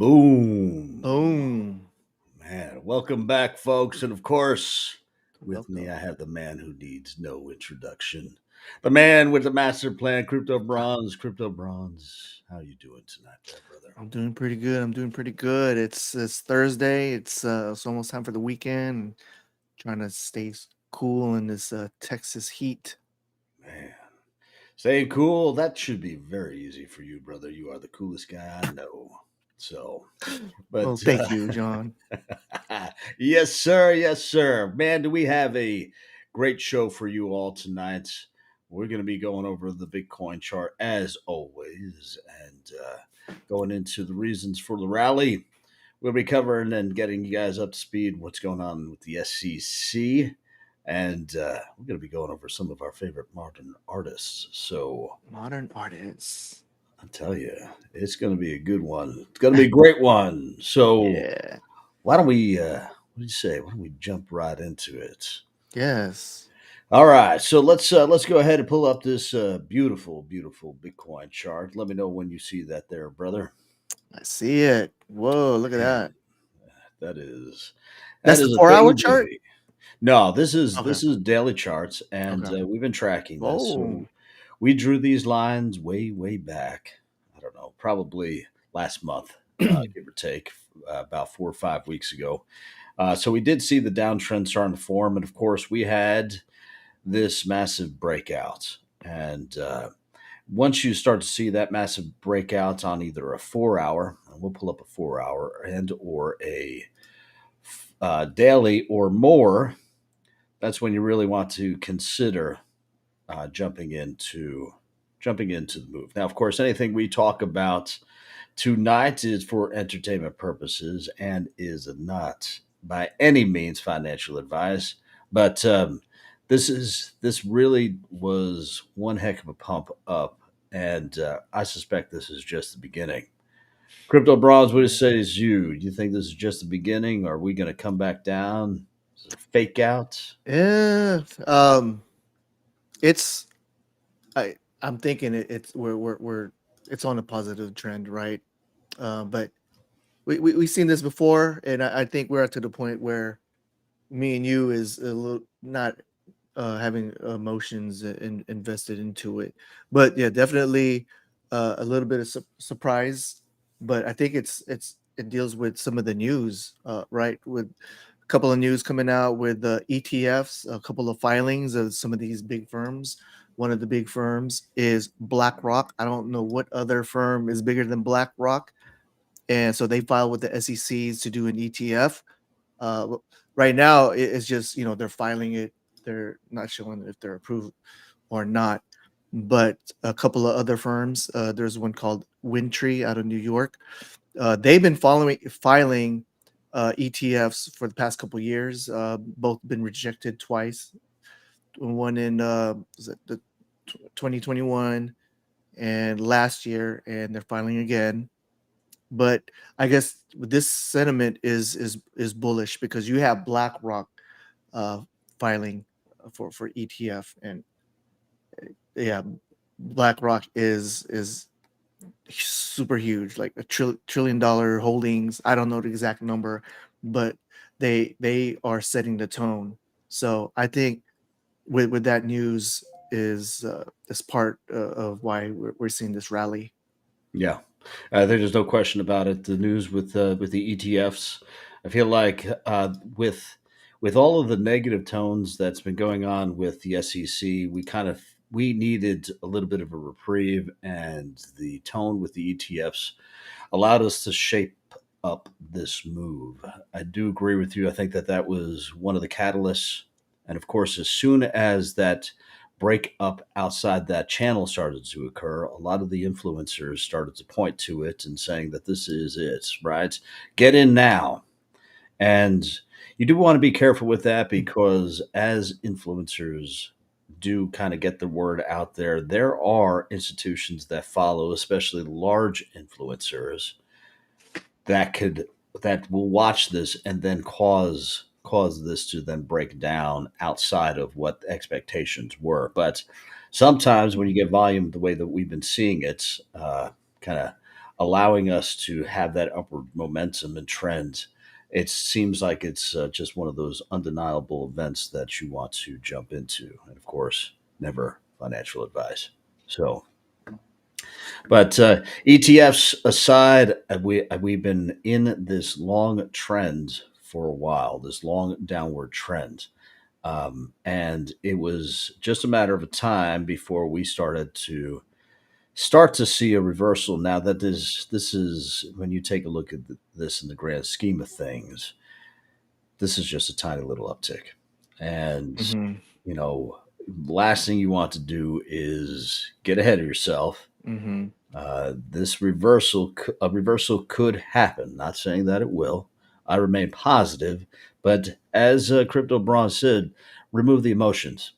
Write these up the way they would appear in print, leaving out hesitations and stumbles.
Boom. Boom. Man, welcome back, folks. And of course, with me, I Welcome. have the man who needs no introduction. The man with the master plan, Crypto Bronze. Crypto Bronze, how you doing tonight there, brother? I'm doing pretty good. I'm doing pretty good. It's Thursday. It's almost time for the weekend. Trying to stay cool in this Texas heat. Man, staying cool, that should be very easy for you, brother. You are the coolest guy I know. So, Well, but thank you, John. yes, sir. Yes, sir. Man, do we have a great show for you all tonight? We're going to be going over the Bitcoin chart as always and going into the reasons for the rally. We'll be covering and getting you guys up to speed what's going on with the SEC. And we're going to be going over some of our favorite modern artists. So Modern artists. I tell you, it's going to be a good one. It's going to be a great one. So Yeah. why don't we? What do you say? Why don't we jump right into it? Yes. All right, so let's go ahead and pull up this beautiful, beautiful Bitcoin chart. Let me know when you see that, there, brother. I see it. Whoa, look at that. Man, that is that That's the is a 4 hour thing, chart? baby. No, this is Okay. this is daily charts, and Okay. we've been tracking this. Oh. So we drew these lines way, way back. I don't know, probably last month, give or take, about 4 or 5 weeks ago. So we did see the downtrend starting to form, and of course, we had this massive breakout. And once you start to see that massive breakout on either a 4 hour, and we'll pull up a 4 hour, and or a daily or more, that's when you really want to consider uh, jumping into jumping into the move. Now, of course, anything we talk about tonight is for entertainment purposes and is not by any means financial advice. But this really was one heck of a pump up, and I suspect this is just the beginning. Crypto Bronze, what do you say is you? Do you think this is just the beginning? Or are we going to come back down? Is it a fake out? Yeah. It's I'm thinking it's we're it's on a positive trend, right? But we've seen this before, and I think we're to the point where me and you is a little not having emotions invested into it. But yeah, definitely a little bit of surprise. But I think it deals with some of the news, right? With a couple of news coming out with the ETFs, a couple of filings of some of these big firms. One of the big firms is BlackRock. I don't know what other firm is bigger than BlackRock, and so they filed with the SECs to do an ETF. Right now, it's just they're filing it. They're not showing if they're approved or not. But a couple of other firms, there's one called Windtree out of New York. They've been filing ETFs for the past couple of years. Both been rejected twice. One in was it the 2021 and last year, and they're filing again. But I guess this sentiment is bullish because you have BlackRock uh, filing for ETF, and yeah, BlackRock is super huge, like a trillion dollar holdings. I don't know the exact number, but they are setting the tone. So I think with that news is part of why we're seeing this rally. Yeah, there's no question about it. The news with the ETFs, I feel like with all of the negative tones that's been going on with the SEC, we needed a little bit of a reprieve, and the tone with the ETFs allowed us to shape up this move. I do agree with you. I think that was one of the catalysts, and of course, as soon as that break up outside that channel started to occur, a lot of the influencers started to point to it and saying that this is it, right? Get in now. And you do want to be careful with that because as influencers do kind of get the word out there, there are institutions that follow, especially large influencers that could that will watch this and then cause this to then break down outside of what the expectations were. But sometimes when you get volume the way that we've been seeing it, kind of allowing us to have that upward momentum and trend. It seems like it's just one of those undeniable events that you want to jump into. And of course, never financial advice. So, but ETFs aside, we've been in this long trend for a while, this long downward trend. And it was just a matter of time before we start to see a reversal. Now that this is when you take a look at this in the grand scheme of things, this is just a tiny little uptick. And Mhm. you know, last thing you want to do is get ahead of yourself. Mhm. This a reversal could happen. Not saying that it will. I remain positive, but as Crypto Braun said, remove the emotions.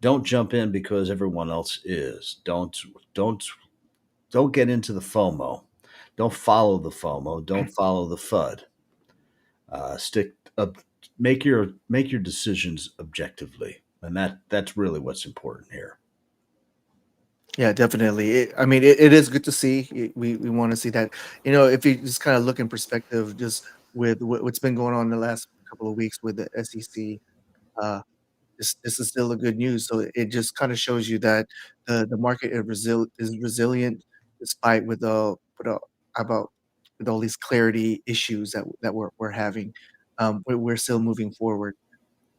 Don't jump in because everyone else is. Don't don't get into the FOMO. Don't follow the FOMO. Don't follow the FUD. Stick up. Make your decisions objectively, and that's really what's important here. Yeah, definitely. It is good to see. We want to see that. If you just kind of look in perspective, just with what's been going on the last couple of weeks with the SEC, uh, this is still a good news. So it just kind of shows you that the market is resilient despite about with all these clarity issues that we're having. We're still moving forward,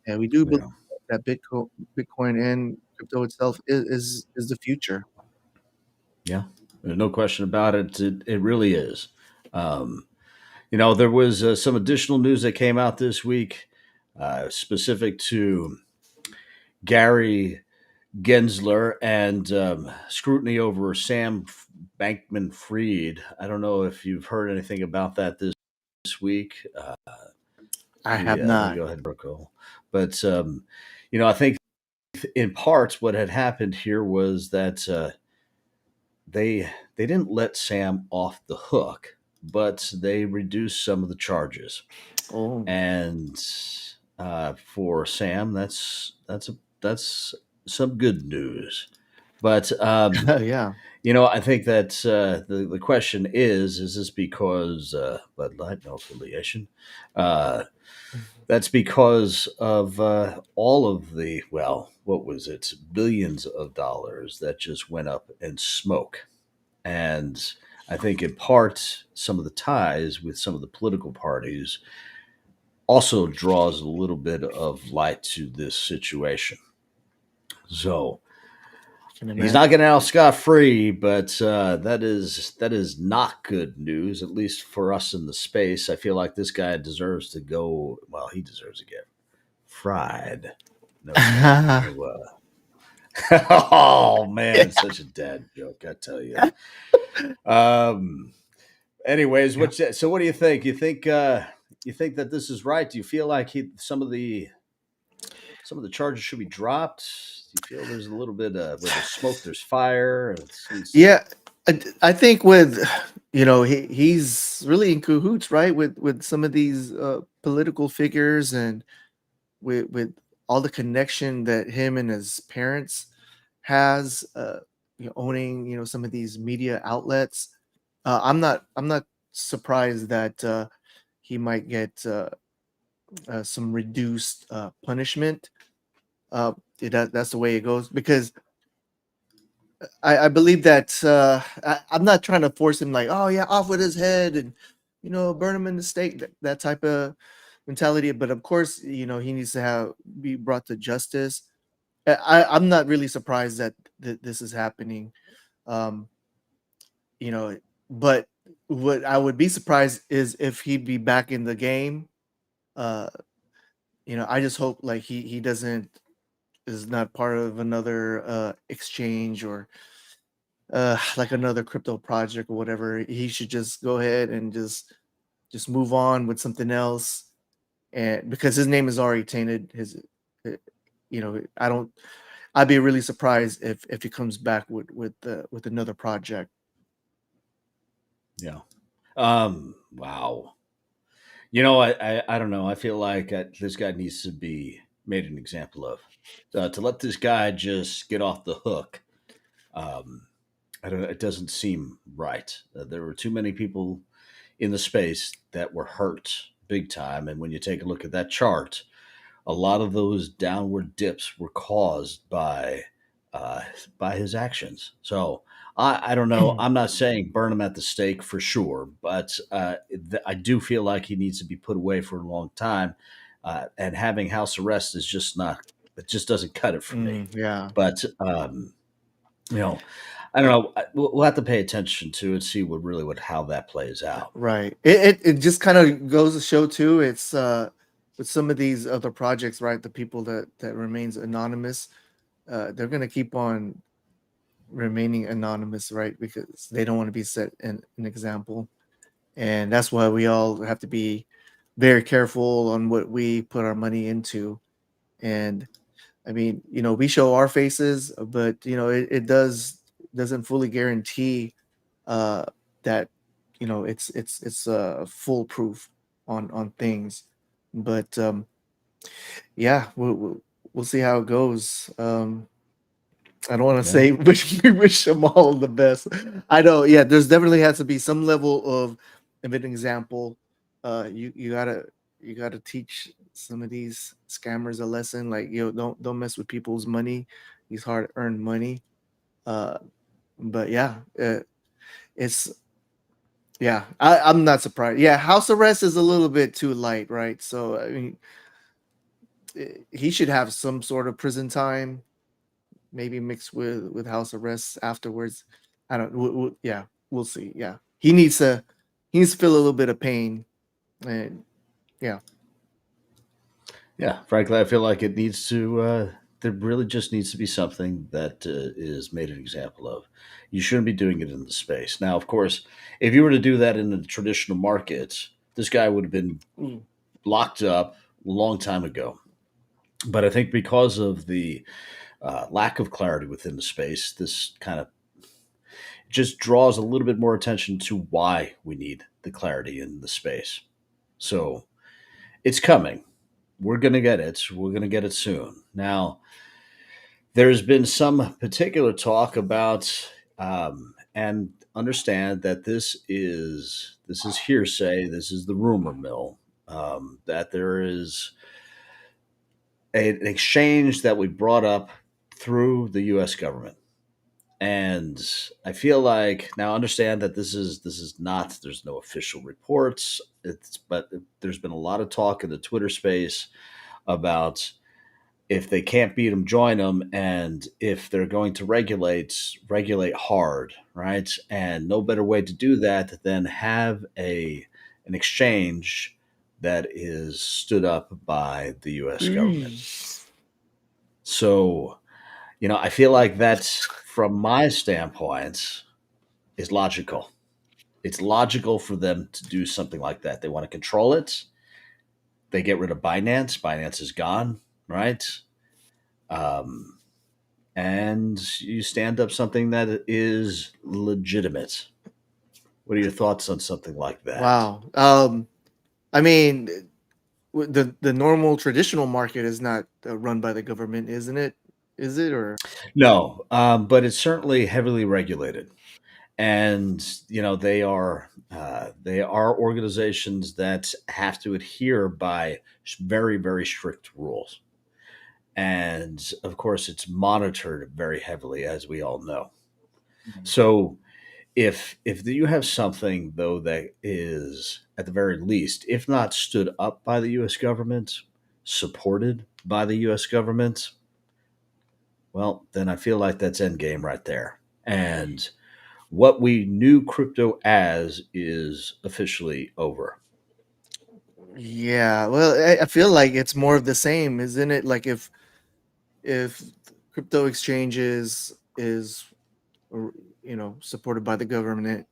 and we do believe Yeah, that Bitcoin and crypto itself is the future. yeah. There's no question about it. It really is. Um, there was some additional news that came out this week, specific to Gary Gensler and scrutiny over Sam Bankman Fried. I don't know if you've heard anything about that this week. I have Let me not. go ahead, Broco. But I think in parts what had happened here was that they didn't let Sam off the hook, but they reduced some of the charges. Oh, And for Sam, that's some good news. But yeah. I think that the question is this because Bud Light, no affiliation? Uh, that's because of all of the, well, what was it, billions of dollars that just went up in smoke. And I think in part, some of the ties with some of the political parties also draws a little bit of light to this situation. So I can he's imagine. not getting out scot free, but that is not good news, at least for us in the space. I feel like this guy deserves to go. Well, he deserves to get fried. Oh man, such a dad joke, I tell you. Um. Anyways, Yeah. what do you think? You think that this is right? Do you feel like some of the charges should be dropped? Do you feel there's a little bit where there's smoke, there's fire? Yeah, I think with he's really in cahoots, right, with some of these political figures, and with all the connection that him and his parents has, owning some of these media outlets. I'm not surprised that he might get some reduced punishment. Uh, that's the way it goes, because I believe that I'm not trying to force him, like, oh yeah, off with his head, and burn him in the stake, that type of mentality. But of course, he needs to be brought to justice. I'm not really surprised that this is happening. Um, you know, but what I would be surprised is if he'd be back in the game. Uh, I just hope, like, he doesn't is not part of another exchange, or like another crypto project or whatever. He should just go ahead and just move on with something else, and because his name is already tainted. Uh, I don't. I'd be really surprised if he comes back with another project. Yeah. Wow. I don't know. I feel like this guy needs to be made an example of. To let this guy just get off the hook. Um, I don't. It doesn't seem right. There were too many people in the space that were hurt big time, and when you take a look at that chart, a lot of those downward dips were caused uh, by his actions. So I don't know. I'm not saying burn him at the stake for sure, but I do feel like he needs to be put away for a long time. And having house arrest is just not. It just doesn't cut it for me. Yeah. But you know, I don't know. We'll have to pay attention to and see what really what how that plays out. Right. It just kind of goes to show too. It's with some of these other projects, right? The people that remains anonymous, they're gonna keep on remaining anonymous, right? Because they don't want to be set an example, and that's why we all have to be very careful on what we put our money into. And I mean, we show our faces, but it doesn't fully guarantee uh, that it's foolproof on things. But yeah, we'll see how it goes. I don't want to Yeah. say wish we wish them all the best. I know, yeah. There's definitely has to be some level of an example. You gotta teach some of these scammers a lesson. Like, don't mess with people's money, these hard earned money. Uh, but yeah, it's yeah. I'm not surprised. Yeah, house arrest is a little bit too light, right? So I mean, he should have some sort of prison time, maybe mixed with house arrest afterwards. I don't. Yeah, we'll see. Yeah, he needs to feel a little bit of pain, and yeah. Yeah, frankly, I feel like it needs to. There really just needs to be something that is made an example of. You shouldn't be doing it in the space. Now, of course, if you were to do that in the traditional market, this guy would have been Mm. locked up a long time ago. But I think because of the lack of clarity within the space, this kind of just draws a little bit more attention to why we need the clarity in the space. So it's coming. We're going to get it. We're going to get it soon. Now, there's been some particular talk about, and understand that this is hearsay. This is the rumor mill. That there is an exchange that we brought up through the U.S. government, and I feel like now understand that this is not. There's no official reports. But there's been a lot of talk in the Twitter space about if they can't beat them, join them, and if they're going to regulate hard, right? And no better way to do that than have an exchange that is stood up by the U.S. government. Eesh. So, I feel like that, from my standpoint, is logical. It's logical for them to do something like that. They want to control it. They get rid of Binance. Binance is gone, right? Um, and you stand up something that is legitimate. What are your thoughts on something like that? Wow. I mean, the normal traditional market is not run by the government, isn't it? Is it or? No, but it's certainly heavily regulated, and they are organizations that have to adhere by very very strict rules, and of course it's monitored very heavily, as we all know. Mhm. So if you have something though that is at the very least, if not stood up by the U.S. government, supported by the U.S. government, well, then I feel like that's endgame right there. And what we knew crypto as is officially over. Yeah. Well, I feel like it's more of the same, isn't it? Like if crypto exchanges is or, supported by the government,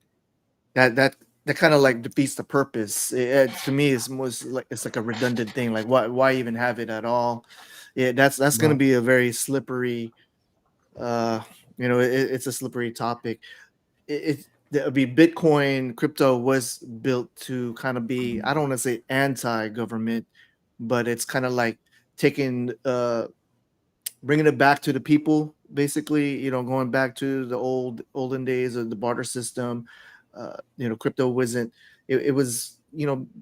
that that that kind of like defeats the purpose. To me, it's most like it's like a redundant thing. Like, why even have it at all? Yeah, that's going to Right. be a very slippery. Uh, it's a slippery topic. It be Bitcoin. Crypto was built to kind of be, I don't want to say anti-government, but it's kind of like taking bringing it back to the people, basically, going back to the olden days of the barter system. Crypto wasn't. It was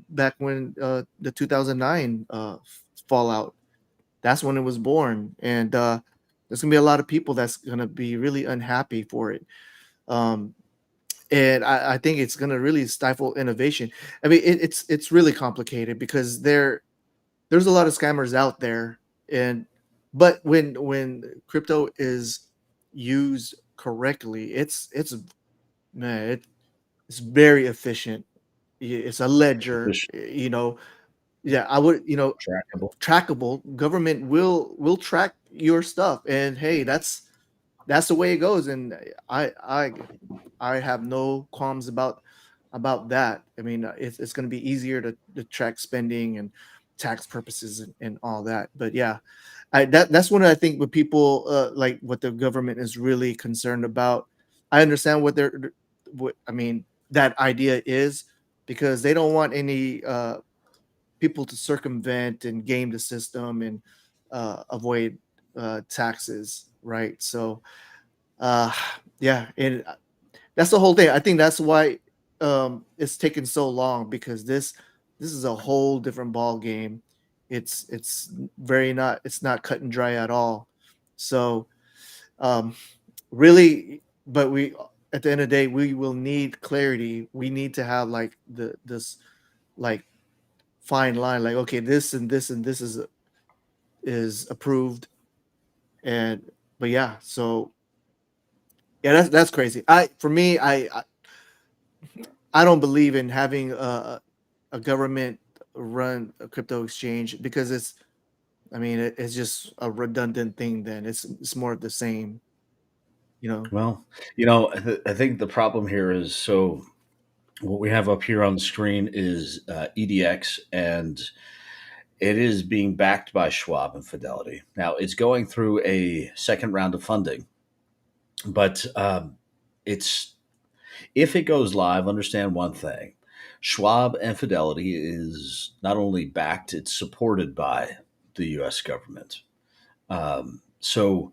back when the 2009 fallout. That's when it was born, and there's gonna be a lot of people that's gonna be really unhappy for it. Um, and I think it's gonna really stifle innovation. I mean, it's really complicated because there's a lot of scammers out there, and but when crypto is used correctly, it's man, it's very efficient. It's a ledger, Efficient, yeah, I would, trackable. trackable. Government will track your stuff, and hey, that's the way it goes. And I have no qualms about that. I mean, it's going to be easier to track spending and tax purposes and all that. But yeah, that's one I think what people like what the government is really concerned about. I understand what I mean that idea is because they don't want any people to circumvent and game the system and avoid taxes, right? So uh, yeah, and that's the whole thing. I think that's why it's taken so long because this is a whole different ball game. It's not cut and dry at all. So um, really, but we at the end of the day we will need clarity. We need to have like this like fine line, like okay, this and this and this is approved, and but yeah, so yeah, that's crazy. I for me, I don't believe in having a government run a crypto exchange because I mean it's just a redundant thing. Then it's more of the same, you know. Well, I think the problem here is so what we have up here on the screen is EDX, and it is being backed by Schwab and Fidelity. Now, it's going through a second round of funding, but it's if it goes live, understand one thing: Schwab and Fidelity is not only backed; it's supported by the U.S. government. So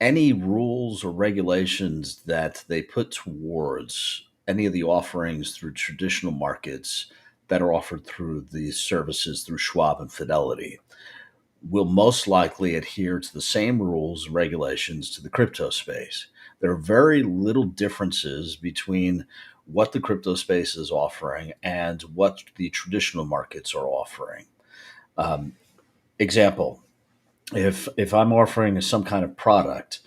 any rules or regulations that they put towards any of the offerings through traditional markets that are offered through these services through Schwab and Fidelity will most likely adhere to the same rules and regulations to the crypto space. There are very little differences between what the crypto space is offering and what the traditional markets are offering. Um, Example: if I'm offering some kind of product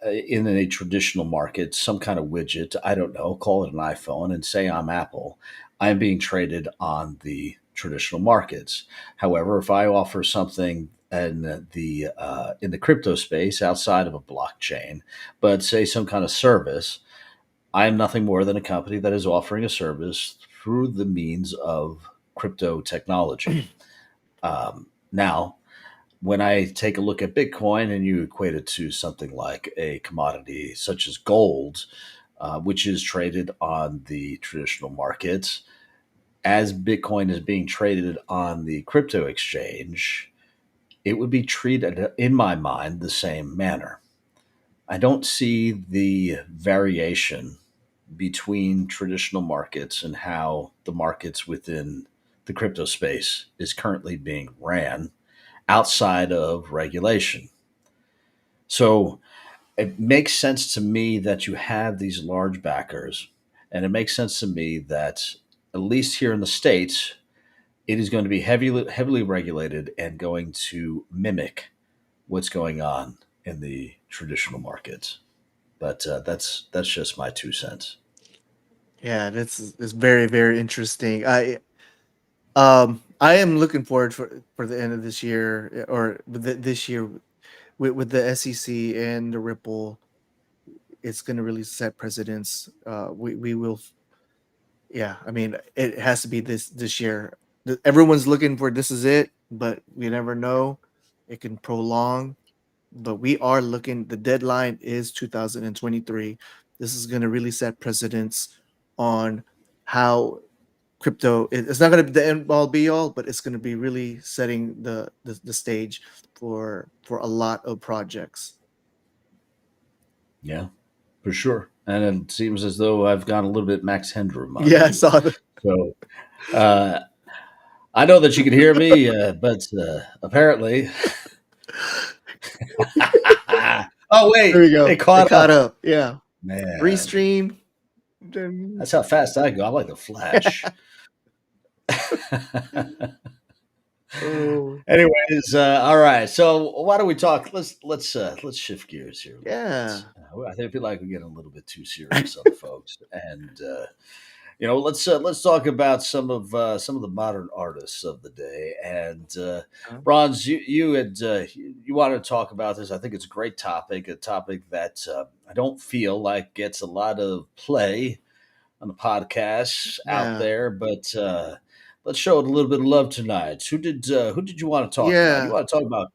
in a traditional market, some kind of widget, I don't know, call it an iPhone, and say I'm Apple, I'm being traded on the traditional markets. However, if I offer something in the crypto space outside of a blockchain, but say some kind of service, I am nothing more than a company that is offering a service through the means of crypto technology. Now, when I take a look at Bitcoin and you equate it to something like a commodity such as gold, which is traded on the traditional markets, as Bitcoin is being traded on the crypto exchange, it would be treated, in my mind, the same manner. I don't see the variation between traditional markets and how the markets within the crypto space is currently being ran outside of regulation. So it makes sense to me that you have these large backers, and it makes sense to me that at least here in the states, it is going to be heavily regulated and going to mimic what's going on in the traditional markets. But that's just my 2 cents. Yeah, that's very interesting. I am looking forward for the end of this year or this year with the SEC and the Ripple. It's going to really set precedents. We will, yeah. I mean, it has to be this year. Everyone's looking for this is it, but we never know. It can prolong, but we are looking. The deadline is 2023. This is going to really set precedents on how crypto. It's not going to be the end all be all, but it's going to be really setting the stage for a lot of projects. Yeah, for sure. And it seems as though I've gone a little bit Max Headroom on Yeah, I you. saw the. So uh, I know that you can hear me, but apparently, oh There wait, we go. it It caught caught up. up. Yeah. Man, Restream. Then- that's how fast I go. I'm like the Flash. oh Anyways, all right. So why don't we talk? Let's shift gears here a little bit. yeah. I feel like we're getting a little bit too serious on the folks, and let's talk about some of the modern artists of the day. And Bronze, you wanted to talk about this. I think it's a topic that I don't feel like gets a lot of play on the podcasts out Yeah. there, but let's show it a little bit of love tonight. Who did you want to talk about? You Yeah. want to talk about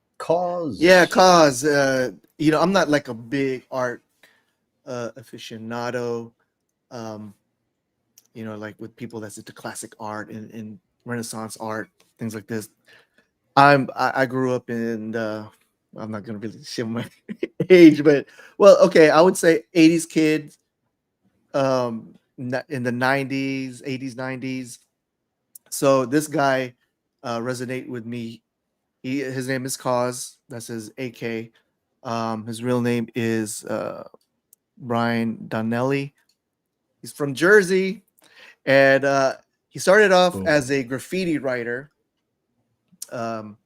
Yeah, Cause? cause I'm not like a big art aficionado. Um, like with people that's into classic art and Renaissance art, things like this. I grew up in I'm not gonna really show my age, but well, okay, I would say 80s kids, in the 90s, 80s, 90s. So this guy resonate with me. His name is Cause. That's his AK. His real name is Brian Donnelly. He's from Jersey, and he started off Boom. as a graffiti writer. Um,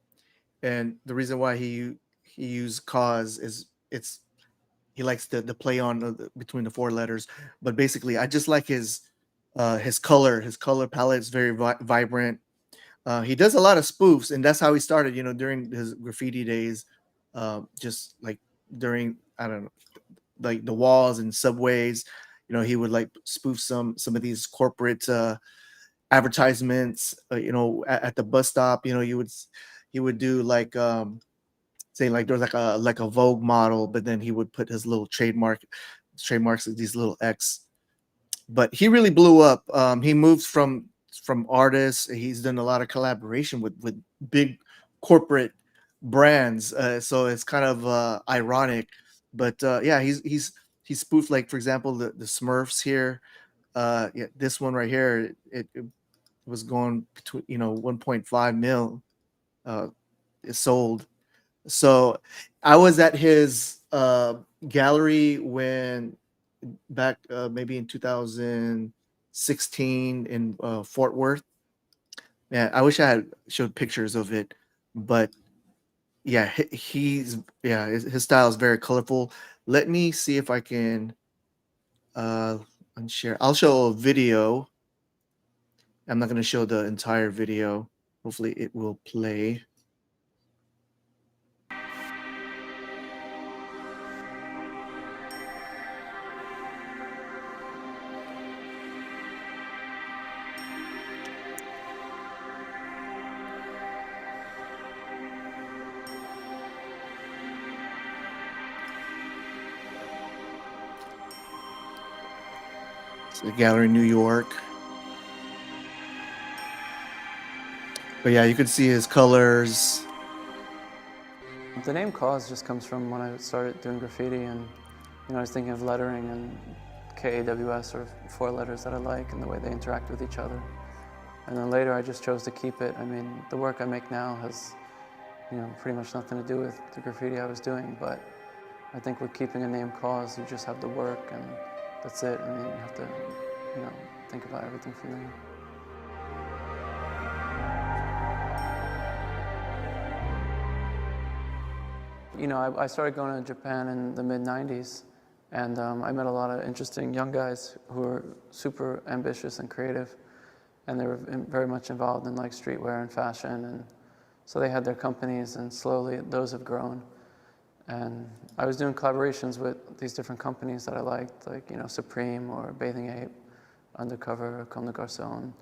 and the reason why he used Cause is it's he likes the play on between the four letters. But basically, I just like his color. His color palette is very vibrant. He does a lot of spoofs, and that's how he started. During his graffiti days, just like during I don't know, like the walls and subways. He would like spoof some of these corporate advertisements. At the bus stop. He would do like say like there was like a Vogue model, but then he would put his little trademarks of these little X. But he really blew up. He moved from artists. He's done a lot of collaboration with big corporate brands. So it's kind of ironic, but yeah, he's spoofed, like for example the Smurfs here. Yeah, this one right here, it was going between 1.5 mil. It sold. So I was at his gallery when back maybe in 2016 in Fort Worth. Man, I wish I had showed pictures of it, but yeah, his style is very colorful. Let me see if I can uh unshare. I'll show a video. I'm not going to show the entire video. Hopefully it will play. It's a gallery in New York. But yeah, you can see his colors. The name Cause just comes from when I started doing graffiti, and I was thinking of lettering and KAWS, or four letters that I like and the way they interact with each other. And then later I just chose to keep it. I mean, the work I make now has pretty much nothing to do with the graffiti I was doing, but I think with keeping a name Cause, you just have the work and that's it, and then you have to think about everything from there. I started going to Japan in the mid-90s, and I met a lot of interesting young guys who were super ambitious and creative, and they were very much involved in like streetwear and fashion, and so they had their companies, and slowly those have grown. And I was doing collaborations with these different companies that I liked, like Supreme or Bathing Ape, Undercover, Comme des Garçons,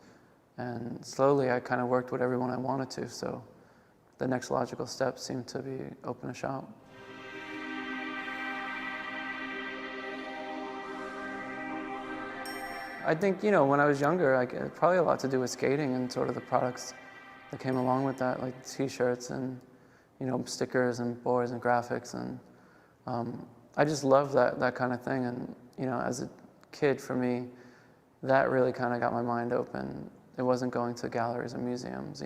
and slowly I kind of worked with everyone I wanted to, so the next logical step seemed to be open a shop. I think, when I was younger, probably a lot to do with skating and sort of the products that came along with that, like t-shirts and, stickers and boards and graphics. And I just love that kind of thing. And, as a kid, for me, that really kind of got my mind open. It wasn't going to galleries and museums.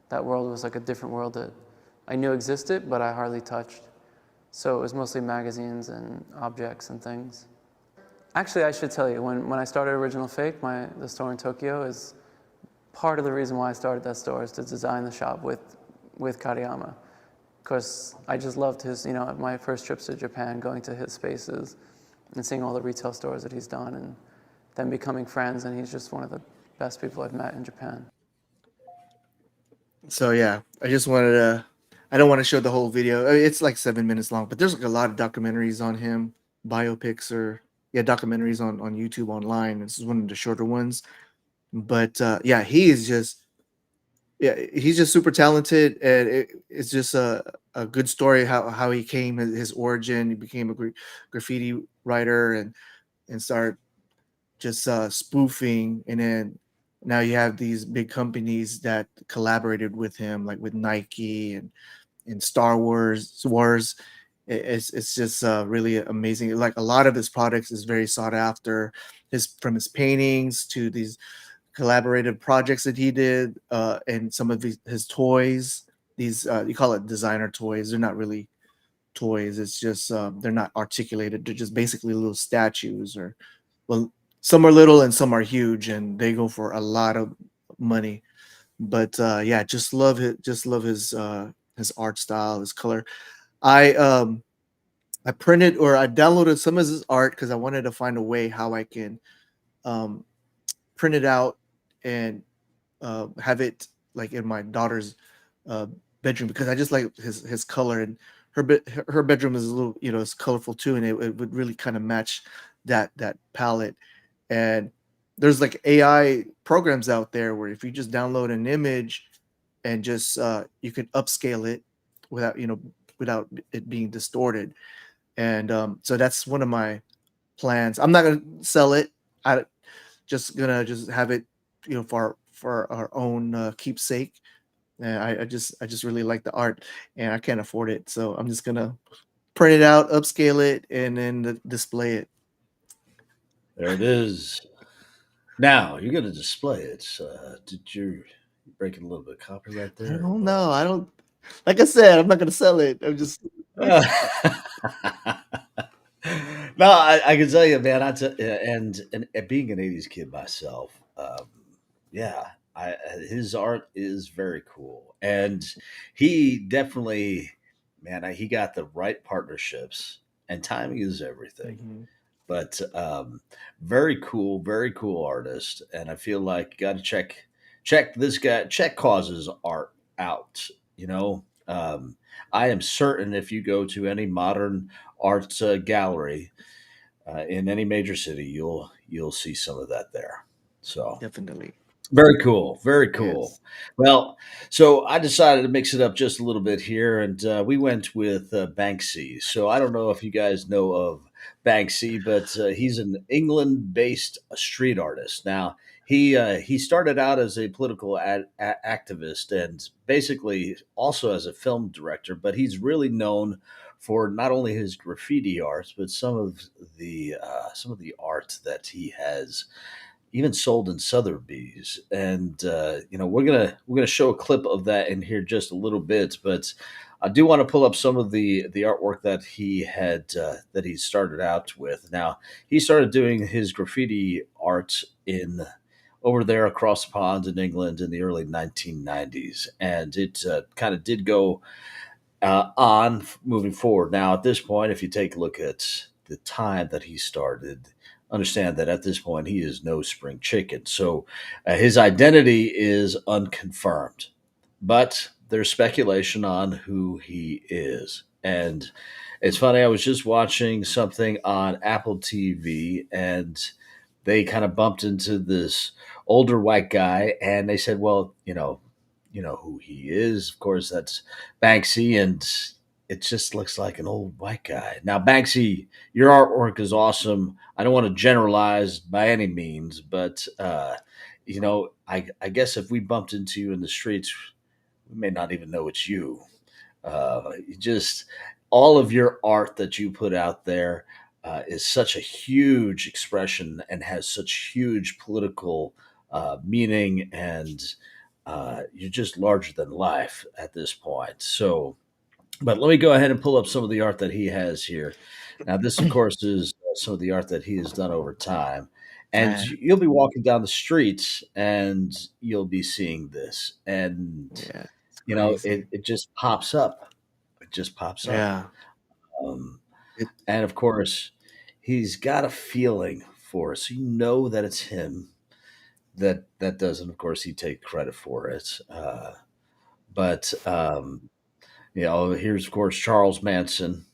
That world was like a different world that I knew existed, but I hardly touched. So it was mostly magazines and objects and things. Actually, I should tell you, when I started Original Fake, the store in Tokyo, is part of the reason why I started that store, is to design the shop with Kariyama. Because I just loved his, my first trips to Japan, going to his spaces and seeing all the retail stores that he's done, and then becoming friends. And he's just one of the best people I've met in Japan. So yeah, I just wanted to. I don't want to show the whole video. I mean, it's like 7 minutes long, but there's like a lot of documentaries on him, biopics or documentaries on YouTube online. This is one of the shorter ones, but yeah, he's just super talented, and it's just a good story how he came, his origin. He became a graffiti writer and started just spoofing, and then now you have these big companies that collaborated with him, like with Nike and Star Wars. It's just really amazing. Like a lot of his products is very sought after. From his paintings to these collaborative projects that he did, and some of his toys. These you call it designer toys. They're not really toys. It's just they're not articulated. They're just basically little statues, or well, some are little and some are huge, and they go for a lot of money. But yeah, just love it. Just love his art style, his color. I I printed or I downloaded some of his art because I wanted to find a way how I can um, print it out and have it like in my daughter's uh, bedroom, because I just like his color, and her bedroom is a little, it's colorful too, and it would really kind of match that palette. And there's like AI programs out there where if you just download an image and just you can upscale it without without it being distorted. And so that's one of my plans. I'm not gonna sell it. I just gonna just have it, for our own keepsake. And I just really like the art, and I can't afford it, so I'm just gonna print it out, upscale it, and then display it. There it is. Now you're going to display it. Did you breaking a little bit of copyright I there, or don't what? know. I don't. Like I said, I'm not gonna sell it. I'm just. Uh, no, I can tell you, man. And being an '80s kid myself, yeah, his art is very cool, and he definitely, man, he got the right partnerships, and timing is everything. Mhm. But very cool artist, and I feel like you got to check this guy, check Cause's art out. You know, I am certain if you go to any modern art gallery in any major city, you'll see some of that there. So Definitely. very cool. Very cool. Yes. Well, so I decided to mix it up just a little bit here, and we went with Banksy. So I don't know if you guys know of Banksy, but he's an England-based street artist. Now he started out as a political activist and basically also as a film director, but he's really known for not only his graffiti art, but some of the art that he has even sold in Sotheby's. And we're gonna show a clip of that in here just a little bit, but I do want to pull up some of the artwork that he started out with. Now he started doing his graffiti art in over there across the pond in England in the early 1990s, and it kind of did go moving forward. Now, at this point, if you take a look at the time that he started, understand that at this point he is no spring chicken. So his identity is unconfirmed, but there's speculation on who he is. And it's funny, I was just watching something on Apple TV, and they kind of bumped into this older white guy, and they said, well, you know who he is. Of course, that's Banksy, and it just looks like an old white guy. Now, Banksy, your artwork is awesome. I don't want to generalize by any means, but I guess if we bumped into you in the streets, we may not even know it's you. You just all of your art that you put out there is such a huge expression and has such huge political meaning, and you're just larger than life at this point. So, but let me go ahead and pull up some of the art that he has here. Now, this, of course, is some of the art that he has done over time. And Man, you'll be walking down the streets and you'll be seeing this. And, yeah, it's you know, crazy. it just pops up. It just pops up. Yeah, Um, it, and of course, he's got a feeling for it. So you know that it's him that does. And of course, he take credit for it. But here's, of course, Charles Manson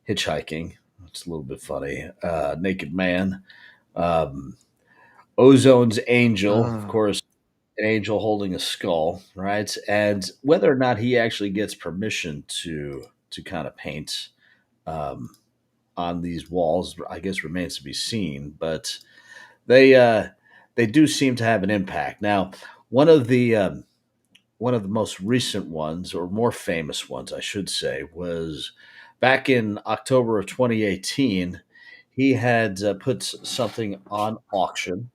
hitchhiking. It's a little bit funny. Naked Man. Um, Ozone's Angel, of uh, course, an angel holding a skull, right? And whether or not he actually gets permission to kind of paint um, on these walls, I guess remains to be seen. But they uh, they do seem to have an impact. Now, one of the um, one of the most recent ones, or more famous ones, I should say, was back in October of 2018. He had put something on auction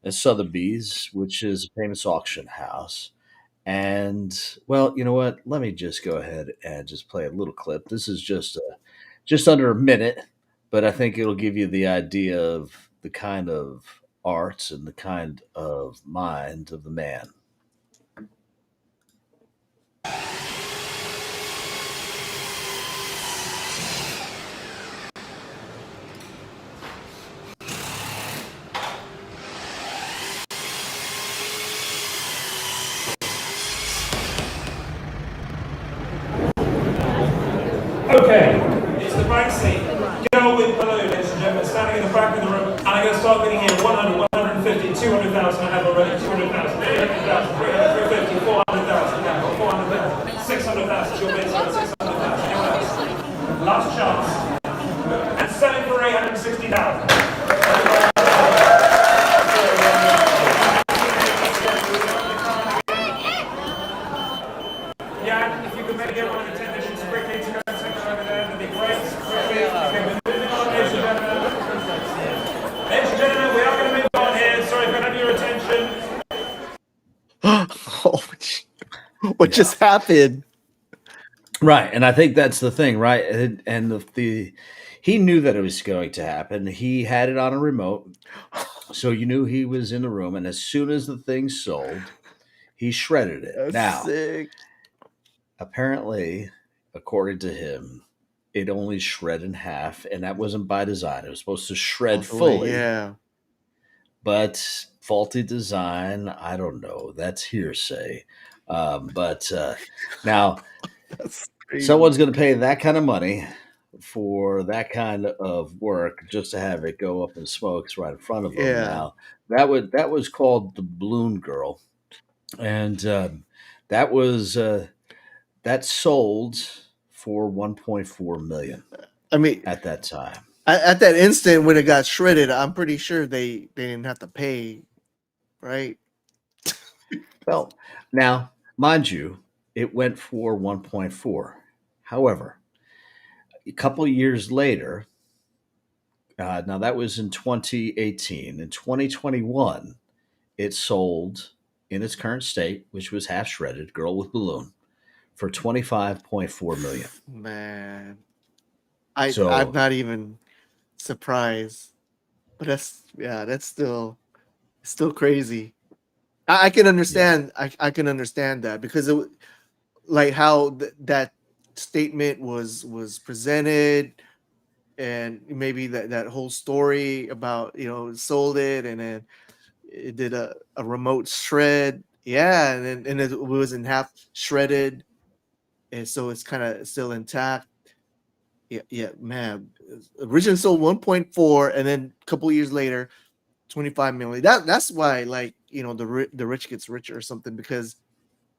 at Sotheby's, which is a famous auction house. And well, you know what? Let me just go ahead and just play a little clip. This is just under a minute, but I think it'll give you the idea of the kind of arts and the kind of mind of the man. Okay, it's the right seat. Girl with balloon, ladies and gentlemen, standing in the back of the room, and I'm going to start bidding here 100, 150, 200,000, I have already 200,000, 300,000, 350, 400,000, yeah, 400,000, 600,000, your bid, 600,000, anyone else? Last chance. And selling for 860,000. Yeah, if you could maybe get one of the technicians quickly to go and take it over there, that'd be great. Quickly. Okay, we're moving on, ladies and gentlemen. Ladies and gentlemen, we are going to move on here. Sorry if I have your attention. oh, what Yeah. just happened? Right, and I think that's the thing, right? And the he knew that it was going to happen. He had it on a remote, so you knew he was in the room. And as soon as the thing sold, he shredded it. That's Now, sick. apparently, according to him, it only shred in half, and that wasn't by design. It was supposed to shred All the way, fully, yeah. but faulty design. I don't know. That's hearsay. But now That's crazy. someone's going to pay that kind of money for that kind of work just to have it go up in smokes right in front of them. Yeah. Now that was called the Balloon Girl, and that was that sold for 1.4 million I mean, at that time. at that instant when it got shredded, I'm pretty sure they didn't have to pay, right? Well, now mind you, it went for 1.4. However, a couple of years later, now that was in 2018. In 2021, it sold in its current state, which was half shredded, Girl with Balloon, for 25.4 million. Man, I'm So not even surprised, but that's still crazy. I can yeah, understand. I can understand that because like how that statement was presented, and maybe that whole story about sold it, and then it did a remote shred. Yeah, and it wasn't half shredded, and so it's kind of still intact. Yeah, yeah, man. Originally sold 1.4, and then a couple years later, 25 million. That's why, like, the rich gets richer or something, because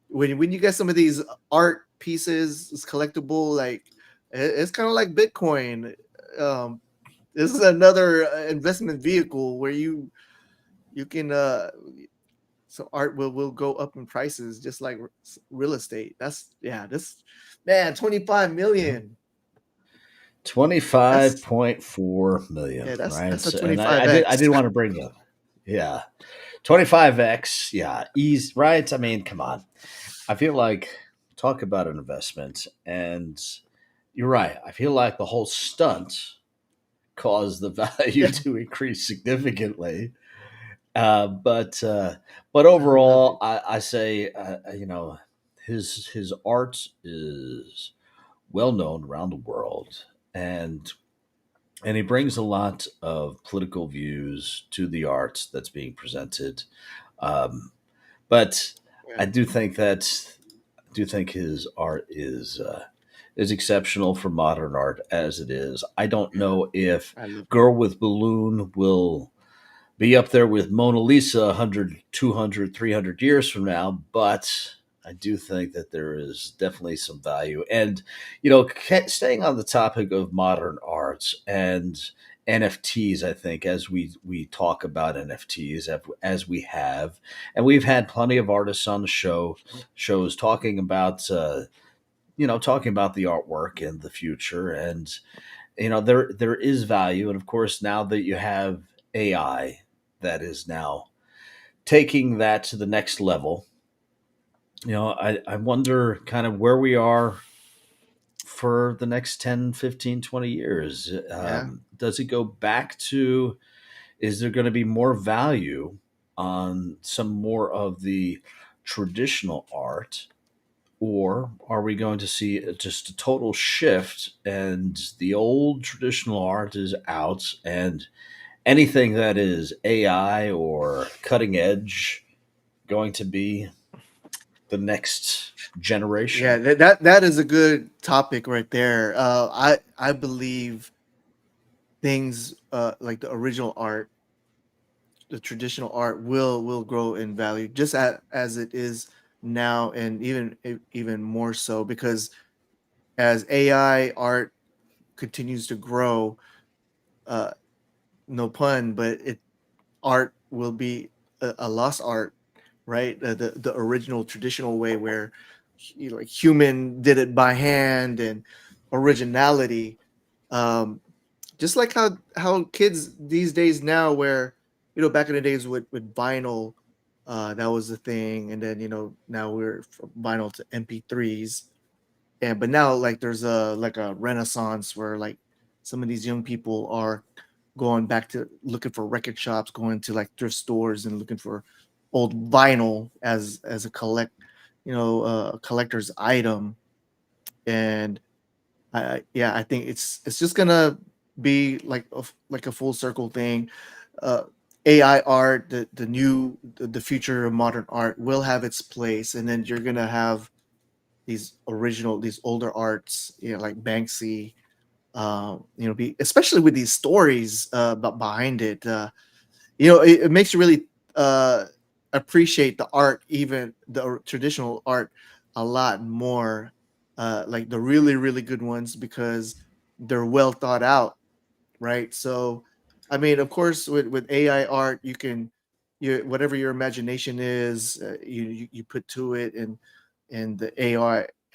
when you get some of these art pieces, it's collectible, like it's kind of like Bitcoin. Um, this is another investment vehicle where you can so art will go up in prices just like real estate. That's, yeah, this, man, 25 yeah. million. That's 25.4 million, yeah, that's right? a And I 25x. did want to bring that. Yeah. 25x. Yeah. Ease, right? I mean, come on. I feel like talk about an investment, and you're right. I feel like the whole stunt caused the value Yeah, to increase significantly. But I love overall, it. I say, his art is well known around the world, and he brings a lot of political views to the art that's being presented. Um, but Yeah, I do think that his art is exceptional for modern art as it is. I don't yeah, know if I love it. Girl with Balloon will be up there with Mona Lisa 100, 200, 300 years from now, but I do think that there is definitely some value. And, staying on the topic of modern arts and NFTs, I think, as we talk about NFTs, as we have, and we've had plenty of artists on the shows talking about, talking about the artwork and the future. And, there is value. And of course, now that you have AI that is now taking that to the next level, I wonder kind of where we are for the next 10, 15, 20 years. Yeah, Does it go back to, is there going to be more value on some more of the traditional art? Or are we going to see just a total shift and the old traditional art is out, and anything that is AI or cutting edge going to be the next yeah. generation? That is a good topic right there. I believe things like the original art, the traditional art will grow in value just as it is now, and even more so because as AI art continues to grow, uh, no pun, but it art will be a lost art, right? The original traditional way where like human did it by hand and originality. Um, just like how kids these days now, where back in the days with vinyl, that was the thing, and then now we're from vinyl to MP3s, and but now like there's a renaissance where like some of these young people are going back to looking for record shops, going to like thrift stores and looking for old vinyl as a a collector's item. And yeah, I think it's just gonna be like a full circle thing. uh AI art, the future of modern art will have its place, and then you're gonna have these older arts, like Banksy, be especially with these stories behind it. It makes you really uh, appreciate the art, even the traditional art, a lot more. Like the really, really good ones because they're well thought out, right? So, I mean, of course, with AI art, you can whatever your imagination is, you put to it, and the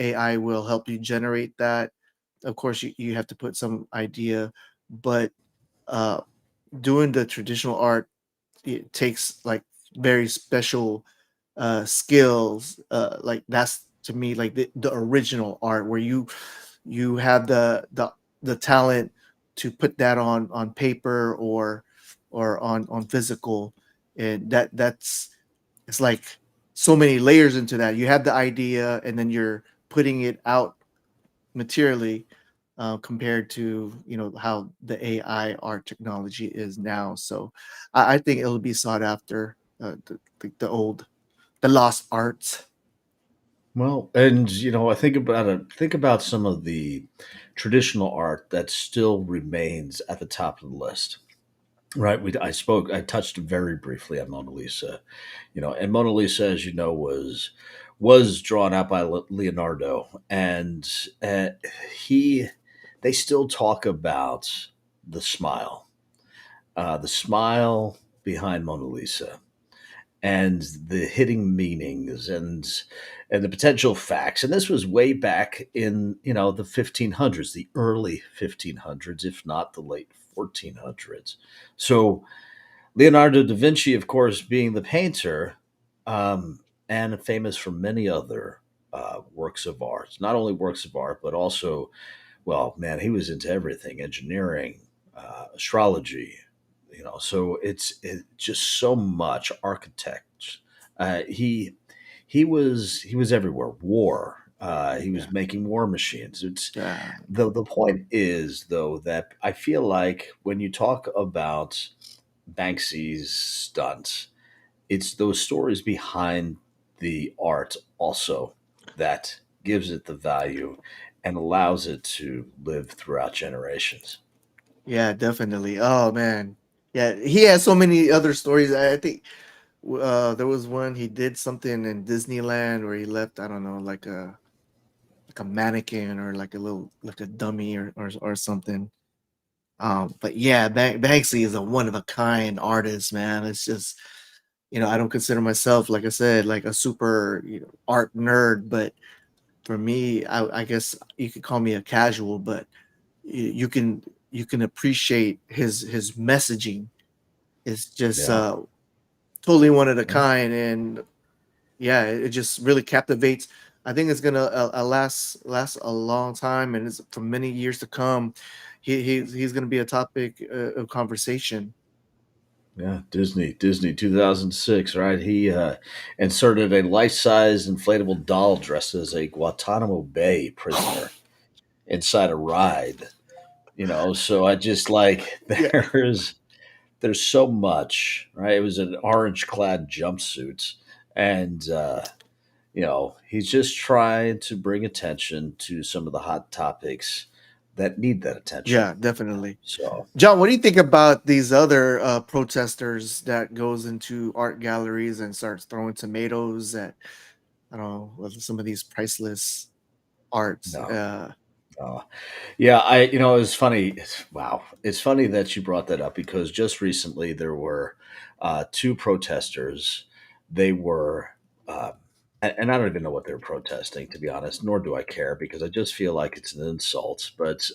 AI will help you generate that. Of course, you have to put some idea, but uh, doing the traditional art, it takes like very special skills. Like that's to me like the original art where you have the talent to put that on paper or on physical, and that's it's like so many layers into that. You have the idea, and then you're putting it out materially, compared to how the AI art technology is now. So I think it'll be sought after, the lost arts. Well, and I think about it. Think about some of the traditional art that still remains at the top of the list. Right. I touched very briefly on Mona Lisa. And Mona Lisa, as you know, was drawn out by Leonardo, and he they still talk about the smile behind Mona Lisa, and the hidden meanings and the potential facts. And this was way back in, the 1500s, the early 1500s, if not the late 1400s. So Leonardo da Vinci, of course, being the painter, um, and famous for many other works of art, not only works of art, but also, well, man, he was into everything: engineering, astrology. So it's just so much architects. He was everywhere. War. He was Yeah. making war machines. It's Yeah. the point is, though, that I feel like when you talk about Banksy's stunts, it's those stories behind the art also that gives it the value and allows it to live throughout generations. Yeah, definitely. Oh man. Yeah, he has so many other stories. I think there was one he did something in Disneyland where he left, I don't know, like a mannequin or like a little like a dummy or something. But yeah, Banksy is a one of a kind artist, man. It's just, I don't consider myself, like I said, like a super, art nerd, but for me, I guess you could call me a casual, but you can appreciate his messaging. It's just Yeah. totally one of a Yeah. kind, and yeah, it just really captivates. I think it's gonna last a long time, and it's for many years to come. He's gonna be a topic of conversation. Yeah, Disney 2006, right? He inserted a life-size inflatable doll dressed as a Guantanamo Bay prisoner inside a ride. So I just like Yeah, there's so much, right? It was an orange clad jumpsuit. And, he's just trying to bring attention to some of the hot topics that need that attention. yeah, definitely. So, John, what do you think about these other protesters that goes into art galleries and starts throwing tomatoes at, I don't know, some of these priceless arts? no. Yeah, it was funny. Wow. It's funny that you brought that up because just recently there were two protesters. They were, uh, and I don't even know what they were protesting, to be honest, nor do I care because I just feel like it's an insult. But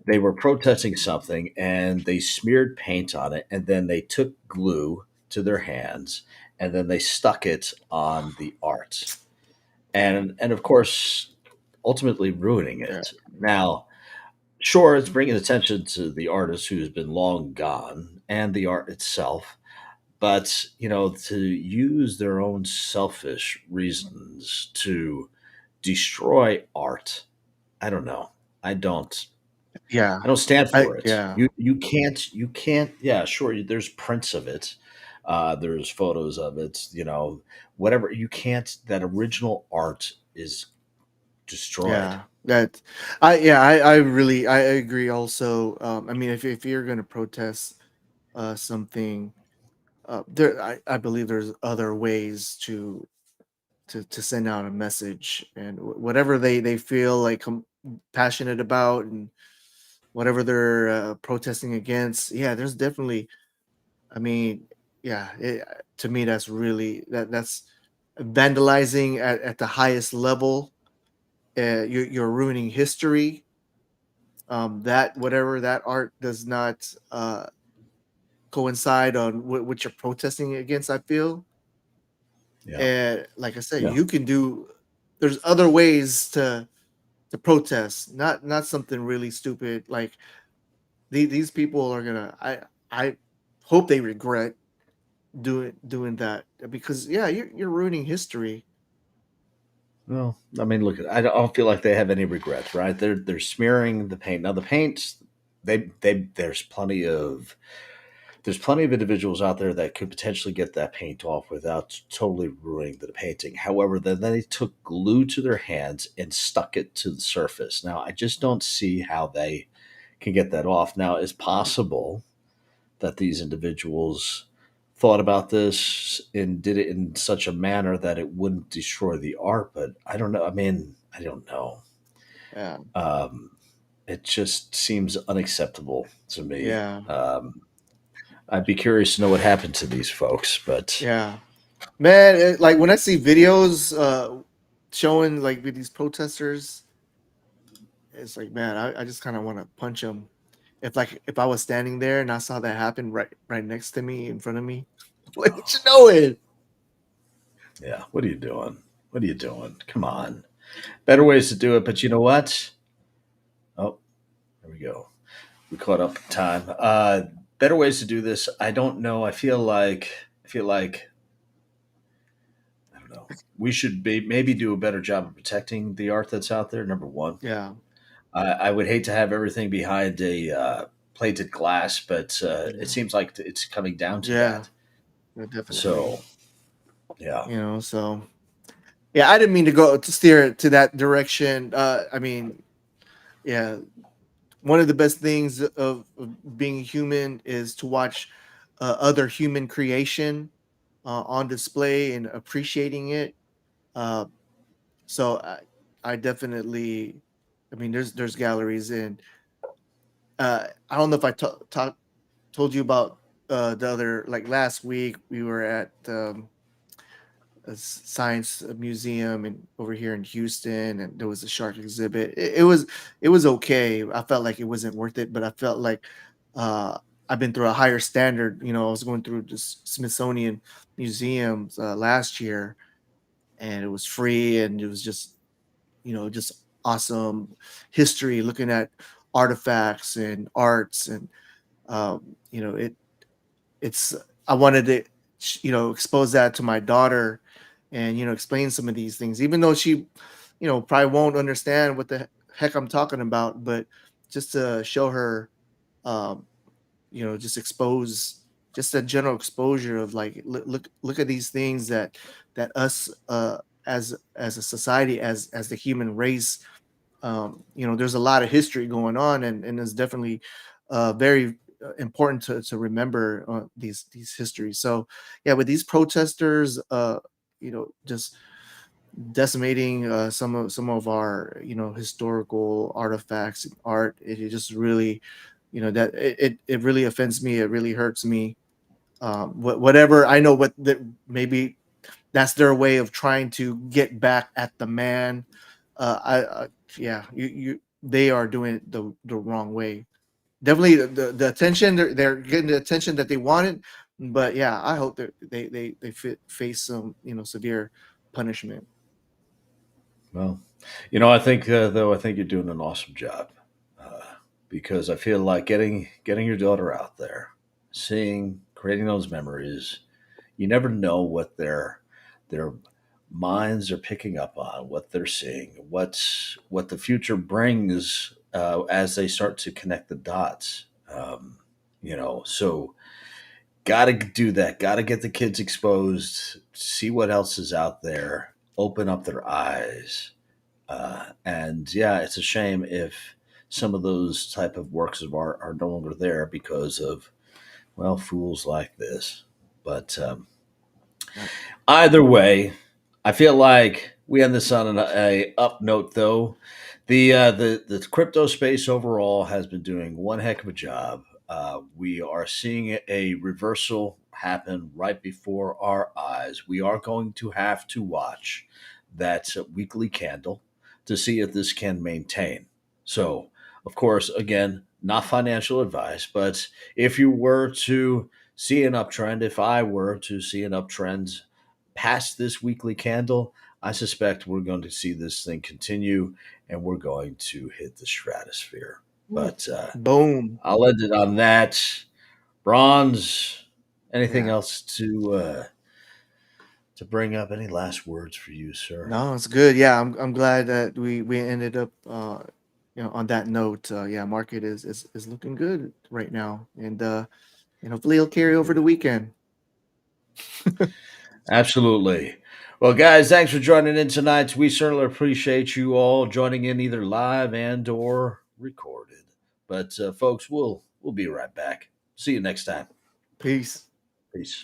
they were protesting something and they smeared paint on it and then they took glue to their hands and then they stuck it on the art. And of course, ultimately ruining Yeah, it. Now, sure, it's bringing attention to the artist who's been long gone and the art itself, but to use their own selfish reasons to destroy art, I don't know. I don't. yeah, I don't stand for it. yeah, You can't. Yeah, sure. There's prints of it. There's photos of it. Whatever. You can't. That original art is destroyed. yeah. That I really I agree also. I mean, if you're gonna protest something, I believe there's other ways to send out a message, and whatever they feel like passionate about, and whatever they're protesting against. Yeah, there's definitely. I mean, yeah. To me, that's really that's vandalizing at the highest level. You're ruining history. That whatever that art does not coincide on what you're protesting against. I feel, Yeah. and like I said, Yeah. you can do. There's other ways to protest, not something really stupid. Like these people are gonna. I hope they regret doing that, because yeah, you're ruining history. Well, I mean, look, I don't feel like they have any regrets, right? They're smearing the paint. Now, the paint, they there's plenty of individuals out there that could potentially get that paint off without totally ruining the painting. However, then they took glue to their hands and stuck it to the surface. Now, I just don't see how they can get that off. Now, it's possible that these individuals thought about this and did it in such a manner that it wouldn't destroy the art, but I don't know. I mean, I don't know. Yeah, Um, it just seems unacceptable to me. yeah, I'd be curious to know what happened to these folks. But Yeah, man. Like when I see videos showing like with these protesters, it's like, man, I just kind of want to punch them. If I was standing there and I saw that happen right next to me in front of me, like what you doing? yeah, what are you doing? What are you doing? Come on, better ways to do it. But you know what? Oh, there we go. We caught up in time. Better ways to do this. I don't know. I feel like I don't know. We should maybe do a better job of protecting the art that's out there. Number one, Yeah, I would hate to have everything behind a plated glass, but it yeah, seems like it's coming down to yeah, that. yeah, definitely. So yeah, So yeah, I didn't mean to go to steer it to that direction. I mean, yeah, one of the best things of being human is to watch other human creation on display and appreciating it. Uh, so I definitely, I mean, there's galleries and I don't know if I told you about the other like last week we were at a science museum and over here in Houston, and there was a shark exhibit. It was okay. I felt like it wasn't worth it, but I felt like uh, I've been through a higher standard. I was going through the Smithsonian museums last year, and it was free, and it was just just awesome history, looking at artifacts and arts, and it's I wanted to expose that to my daughter and explain some of these things, even though she probably won't understand what the heck I'm talking about, but just to show her, um just expose, just a general exposure of like, look at these things that us as a society, as the human race, there's a lot of history going on, and it's definitely very important to remember these histories. So yeah, with these protesters, just decimating some of our historical artifacts and art, it just really, that it really offends me. It really hurts me. Whatever, I know what that maybe that's their way of trying to get back at the man. I Yeah, you they are doing it the wrong way. Definitely the attention, they're getting the attention that they wanted, but yeah, I hope that they face some severe punishment. well, I think though I think you're doing an awesome job uh, because I feel like getting your daughter out there, seeing, creating those memories. You never know what their minds are picking up on, what they're seeing, what the future brings as they start to connect the dots. So got to do that. Got to get the kids exposed, see what else is out there, open up their eyes. And yeah, it's a shame if some of those type of works of art are no longer there because of, well, fools like this. But Right. either way, I feel like we end this on a up note, though. The crypto space overall has been doing one heck of a job. We are seeing a reversal happen right before our eyes. We are going to have to watch that weekly candle to see if this can maintain. So, of course, again, not financial advice, but if you were to see an uptrend, if I were to see an uptrend past this weekly candle, I suspect we're going to see this thing continue and we're going to hit the stratosphere. Ooh. But Boom. I'll end it on that. Bronze, anything Yeah. else to bring up? Any last words for you, sir? No, it's good. Yeah, I'm glad that we ended up on that note. Yeah, market is looking good right now, and hopefully it'll carry over the weekend. Absolutely. Well, guys, thanks for joining in tonight. We certainly appreciate you all joining in either live and or recorded. But folks, we'll be right back. See you next time. Peace. Peace.